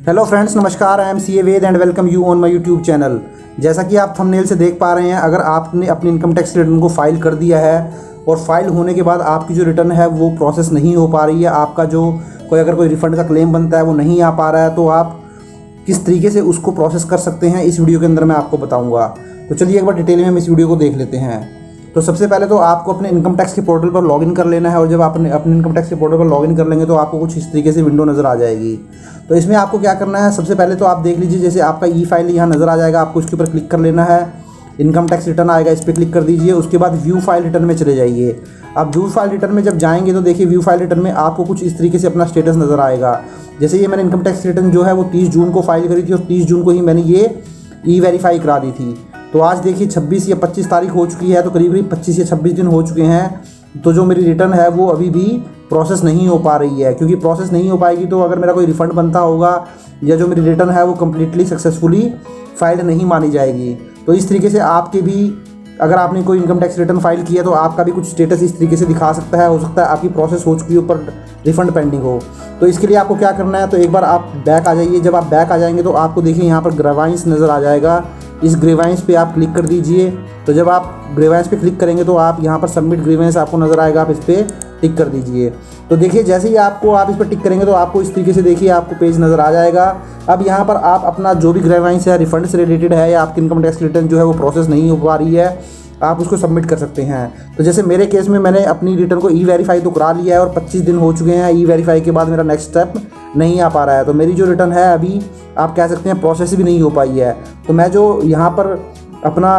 Hello friends, नमस्कार। I am C A Ved and welcome you on my YouTube channel. जैसा कि आप thumbnail से देख पा रहे हैं, अगर आपने अपनी इनकम टैक्स रिटर्न को फाइल कर दिया है और फाइल होने के बाद आपकी जो रिटर्न है वो प्रोसेस नहीं हो पा रही है, आपका जो अगर कोई रिफ़ंड का क्लेम बनता है वो नहीं आ पा रहा है, तो आप किस तरीके से उसको प्रोसेस कर सकते हैं इस वीडियो के अंदर मैं आपको बताऊँगा। तो चलिए एक बार डिटेल में हम इस वीडियो को देख लेते हैं। तो सबसे पहले तो आपको अपने इनकम टैक्स के पोर्टल पर लॉगिन कर लेना है, और जब आप अपने इनकम टैक्स के पोर्टल पर लॉगिन कर लेंगे तो आपको कुछ इस तरीके से विंडो नज़र आ जाएगी। तो इसमें आपको क्या करना है, सबसे पहले तो आप देख लीजिए, जैसे आपका ई फाइल यहाँ नज़र आ जाएगा, आपको उसके ऊपर क्लिक कर लेना है। इनकम टैक्स रिटर्न आएगा, इस पर क्लिक कर दीजिए। उसके बाद व्यू फाइल रिटर्न में चले जाइए। आप व्यू फाइल रिटर्न में जब जाएंगे तो देखिए व्यू फाइल रिटर्न में आपको कुछ इस तरीके से अपना स्टेटस नज़र आएगा। जैसे ये मैंने इनकम टैक्स रिटर्न जो है वो 30 जून को फाइल करी थी, और 30 जून को ही मैंने ये ई वेरीफाई करा दी थी। तो आज देखिए 26 या 25 तारीख हो चुकी है, तो करीब 25 या 26 दिन हो चुके हैं। तो जो मेरी रिटर्न है वो अभी भी प्रोसेस नहीं हो पा रही है, क्योंकि प्रोसेस नहीं हो पाएगी तो अगर मेरा कोई रिफ़ंड बनता होगा या जो मेरी रिटर्न है वो कम्प्लीटली सक्सेसफुली फाइल नहीं मानी जाएगी। तो इस तरीके से आपके भी, अगर आपने कोई इनकम टैक्स रिटर्न फाइल किया तो आपका भी कुछ स्टेटस इस तरीके से दिखा सकता है। हो सकता है आपकी प्रोसेस हो चुकी हो पर रिफ़ंड पेंडिंग हो। तो इसके लिए आपको क्या करना है, तो एक बार आप बैक आ जाइए। जब आप बैक आ जाएंगे तो आपको देखिए यहाँ पर ग्रेवाइंस नज़र आ जाएगा। इस ग्रेवाइंस पे आप क्लिक कर दीजिए। तो जब आप ग्रेवाइंस पे क्लिक करेंगे तो आप यहाँ पर सबमिट ग्रेवाइंस आपको नज़र आएगा, आप इस पर टिक कर दीजिए। तो देखिए जैसे ही आप इस पर टिक करेंगे तो आपको इस तरीके से देखिए आपको पेज नज़र आ जाएगा। अब यहाँ पर आप अपना जो भी ग्रेवाइंस है, रिफंड से रिलेटेड है या आपकी इनकम टैक्स रिटर्न जो है वो प्रोसेस नहीं हो पा रही है, आप उसको सबमिट कर सकते हैं। तो जैसे मेरे केस में मैंने अपनी रिटर्न को ई वेरीफाई तो करा लिया है और 25 दिन हो चुके हैं। ई वेरीफाई के बाद मेरा नेक्स्ट स्टेप नहीं आ पा रहा है, तो मेरी जो रिटर्न है अभी आप कह सकते हैं प्रोसेस भी नहीं हो पाई है। तो मैं जो यहाँ पर अपना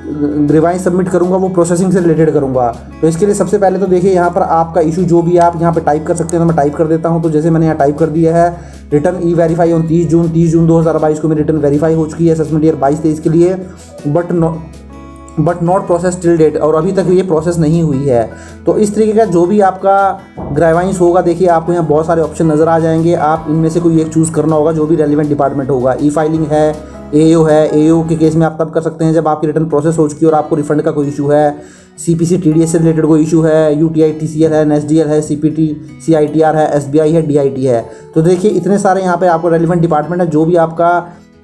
ग्रेवाइंस सबमिट करूँगा वो प्रोसेसिंग से रिलेटेड करूँगा। तो इसके लिए सबसे पहले तो देखिए यहाँ पर आपका इशू जो भी आप यहाँ पर टाइप कर सकते हैं, तो मैं टाइप कर देता हूँ। तो जैसे मैंने यहाँ टाइप कर दिया है, return e verify on 30 June 2022 को मेरी रिटर्न वेरीफाई हो चुकी है असेसमेंट ईयर 22-23 के लिए, but not process till date, और अभी तक ये प्रोसेस नहीं हुई है। तो इस तरीके का जो भी आपका ग्रेवाइंस होगा, देखिए आपको यहाँ बहुत सारे ऑप्शन नज़र आ जाएंगे। आप इनमें से कोई एक चूज़ करना होगा, जो भी रेलिवेंट डिपार्टमेंट होगा। ई फाइलिंग है, एओ है। एओ के केस में आप तब कर सकते हैं जब आपकी रिटर्न प्रोसेस हो चुकी है और आपको रिफंड का कोई इशू है। सीपीसी टीडीएस से रिलेटेड कोई इशू है, यूटीआई टीसीएल है, एसडीएल है, सीपीटी सीआईटीआर है, एसबीआई है, डीआईटी है। तो देखिए इतने सारे यहाँ पे आपको रेलिवेंट डिपार्टमेंट है। जो भी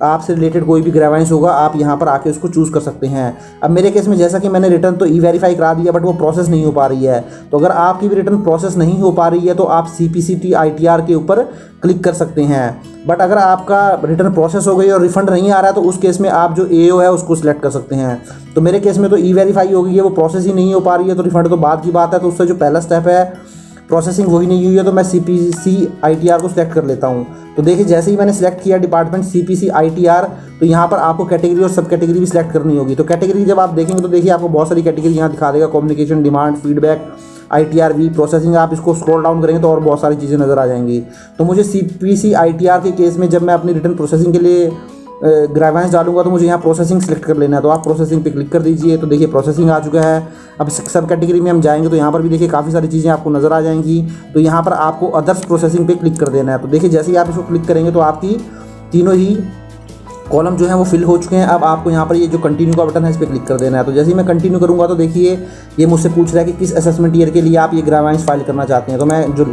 आपसे रिलेटेड कोई भी ग्रेवाइंस होगा, आप यहाँ पर आके उसको चूज़ कर सकते हैं। अब मेरे केस में जैसा कि मैंने रिटर्न तो ई वेरीफाई करा दिया, बट वो प्रोसेस नहीं हो पा रही है। तो अगर आपकी भी रिटर्न प्रोसेस नहीं हो पा रही है तो आप सीपीसीटी आईटीआर के ऊपर क्लिक कर सकते हैं। बट अगर आपका रिटर्न प्रोसेस हो गई और रिफंड नहीं आ रहा है तो उस केस में आप जो एओ है उसको सिलेक्ट कर सकते हैं। तो मेरे केस में तो ई वेरीफाई हो गई है, वो प्रोसेस ही नहीं हो पा रही है, तो रिफंड तो बाद की बात है। तो उससे जो पहला स्टेप है प्रोसेसिंग वही नहीं हुई है, तो मैं सीपीसी आईटीआर को सिलेक्ट कर लेता हूँ। तो देखिए जैसे ही मैंने सिलेक्ट किया डिपार्टमेंट सीपीसी आईटीआर, तो यहाँ पर आपको कैटेगरी और सब कैटेगरी भी सिलेक्ट करनी होगी। तो कैटेगरी जब आप देखेंगे तो देखिए आपको बहुत सारी कैटेगरी यहाँ दिखा देगा, कम्युनिकेशन, डिमांड, फीडबैक, आईटीआरवी, प्रोसेसिंग। आप इसको स्क्रॉल डाउन करेंगे तो और बहुत सारी चीज़ें नज़र आ जाएंगी। तो मुझे सीपीसी आईटीआर के केस में जब मैं अपनी रिटर्न प्रोसेसिंग के लिए ग्रेवाइंस डालूंगा तो मुझे यहाँ प्रोसेसिंग सेलेक्ट कर लेना है। तो आप प्रोसेसिंग पे क्लिक कर दीजिए। तो देखिए प्रोसेसिंग आ चुका है। अब सब कैटेगरी में हम जाएंगे तो यहाँ पर भी देखिए काफ़ी सारी चीज़ें आपको नज़र आ जाएंगी। तो यहाँ पर आपको अदर्स प्रोसेसिंग पे क्लिक कर देना है। तो देखिए जैसे ही आप इसको क्लिक करेंगे तो आपकी तीनों ही कॉलम जो है वो फिल हो चुके हैं। अब आपको यहाँ पर ये जो कंटिन्यू का बटन है इस पर क्लिक कर देना है। तो जैसे ही मैं कंटिन्यू करूँगा तो देखिए ये मुझसे पूछ रहा है कि किस असेसमेंट ईयर के लिए आप ये ग्रेवाइंस फाइल करना चाहते हैं। तो मैं जो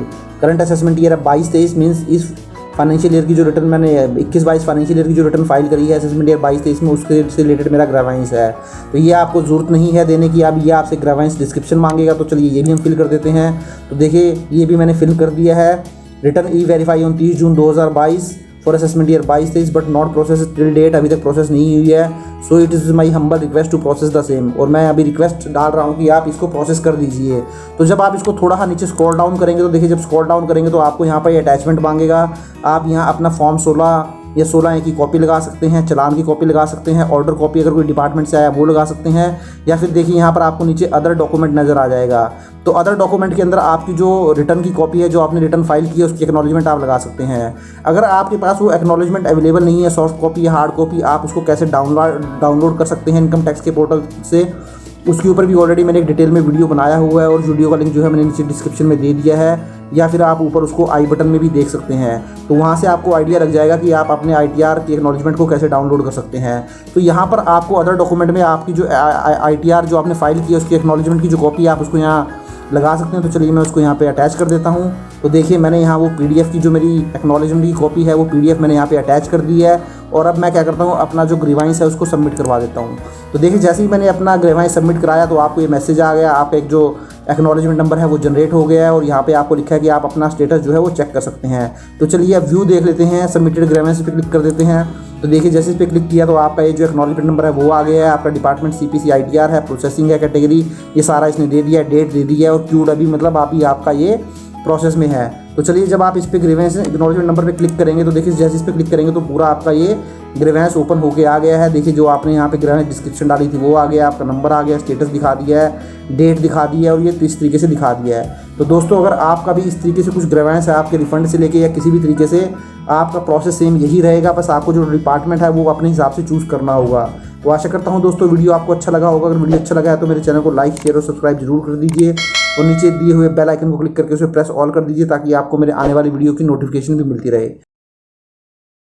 करंट असेसमेंट ईयर है 22-23 मीन्स इस फाइनेंशियल ईयर की जो रिटर्न मैंने 21-22 फाइनेंशियल ईयर की जो रिटर्न फाइल करी है असेसमेंट ईयर 22-23 में, उसके से रिलेटेड मेरा ग्रेवाइंस है। तो ये आपको ज़रूरत नहीं है देने की। अब ये आपसे ग्रेवाइंस डिस्क्रिप्शन मांगेगा, तो चलिए ये भी हम फिल कर देते हैं। तो देखिए ये भी मैंने फिल कर दिया है। Return e verify on 30 June 2022 for assessment year 22-23 but not process till date, अभी तक प्रोसेस नहीं हुई है। So it is my humble request to process the same, और मैं अभी रिक्वेस्ट डाल रहा हूँ कि आप इसको प्रोसेस कर दीजिए। तो जब आप इसको थोड़ा नीचे स्क्रॉल डाउन करेंगे तो देखिए जब स्क्रॉल डाउन करेंगे तो आपको यहाँ पर ये अटैचमेंट मांगेगा। आप यहाँ अपना फॉर्म 16 या 16A की कॉपी लगा सकते हैं, चलान की कॉपी लगा सकते हैं, ऑर्डर कॉपी अगर कोई डिपार्टमेंट से आया वो लगा सकते हैं, या फिर देखिए यहाँ पर आपको नीचे अदर डॉक्यूमेंट नज़र आ जाएगा। तो अदर डॉक्यूमेंट के अंदर आपकी जो रिटर्न की कॉपी है, जो आपने रिटर्न फाइल की है, उसकी एक्नॉलेजमेंट आप लगा सकते हैं। अगर आपके पास वो एक्नॉलेजमेंट अवेलेबल नहीं है, सॉफ्ट कॉपी या हार्ड कॉपी, आप उसको कैसे डाउनलोड कर सकते हैं इनकम टैक्स के पोर्टल से, उसके ऊपर भी ऑलरेडी मैंने एक डिटेल में वीडियो बनाया हुआ है, और वीडियो का लिंक जो है मैंने नीचे डिस्क्रिप्शन में दे दिया है, या फिर आप ऊपर उसको आई बटन में भी देख सकते हैं। तो वहाँ से आपको आइडिया लग जाएगा कि आप अपने आईटीआर की एक्नॉलेजमेंट को कैसे डाउनलोड कर सकते हैं। तो यहाँ पर आपको अदर डॉक्यूमेंट में आपकी जो आईटीआर जो आपने फाइल की है उसकी एक्नॉलेजमेंट की जो कॉपी है आप उसको यहाँ लगा सकते हैं। तो चलिए मैं उसको यहाँ पे अटैच कर देता हूँ। तो देखिए मैंने यहाँ वो PDF की जो मेरी एक्नॉलेजमेंट की कॉपी है वो PDF मैंने यहाँ पे अटैच कर दी है। और अब मैं क्या करता हूँ, अपना जो ग्रीवांस है उसको सबमिट करवा देता हूँ। तो देखिए जैसे ही मैंने अपना ग्रीवांस सबमिट कराया तो आपको ये मैसेज आ गया, आप एक जो एक्नॉलेजमेंट नंबर है वो जनरेट हो गया है और यहाँ पे आपको लिखा है कि आप अपना स्टेटस जो है वो चेक कर सकते हैं। तो चलिए अब व्यू देख लेते हैं, सबमिटेड ग्रीवांस पे क्लिक कर देते हैं। तो देखिए जैसे इस पर क्लिक किया तो आपका ये जो एक्नॉलेजमेंट नंबर है वो आ गया है, आपका डिपार्टमेंट CPC ITR है, प्रोसेसिंग है कैटेगरी, ये सारा इसने दे दिया है, डेट दे दी है और क्यूड अभी मतलब अभी आपका ये प्रोसेस में है। तो चलिए जब आप इस पर ग्रीवेंस एक्नॉलेजमेंट नंबर पे क्लिक करेंगे तो देखिए जैसे इस पर क्लिक करेंगे तो पूरा आपका ये ग्रीवेंस ओपन होके आ गया है। देखिए जो आपने यहाँ पे ग्रीवेंस डिस्क्रिप्शन डाली थी वो आ गया, आपका नंबर आ गया, स्टेटस दिखा दिया है, डेट दिखा दी है और ये इस तरीके से दिखा दिया है। तो दोस्तों अगर आपका भी इस तरीके से कुछ ग्रीवेंस है आपके रिफंड से लेके या किसी भी तरीके से, आपका प्रोसेस सेम यही रहेगा, बस आपको जो डिपार्टमेंट है वो अपने हिसाब से चूज़ करना होगा। तो आशा करता हूँ दोस्तों वीडियो आपको अच्छा लगा होगा। अगर वीडियो अच्छा लगा है तो मेरे चैनल को लाइक शेयर और सब्सक्राइब जरूर कर दीजिए और नीचे दिए हुए बेल आइकन को क्लिक करके उसे प्रेस ऑल कर दीजिए ताकि आपको मेरे आने वाली वीडियो की नोटिफिकेशन भी मिलती रहे।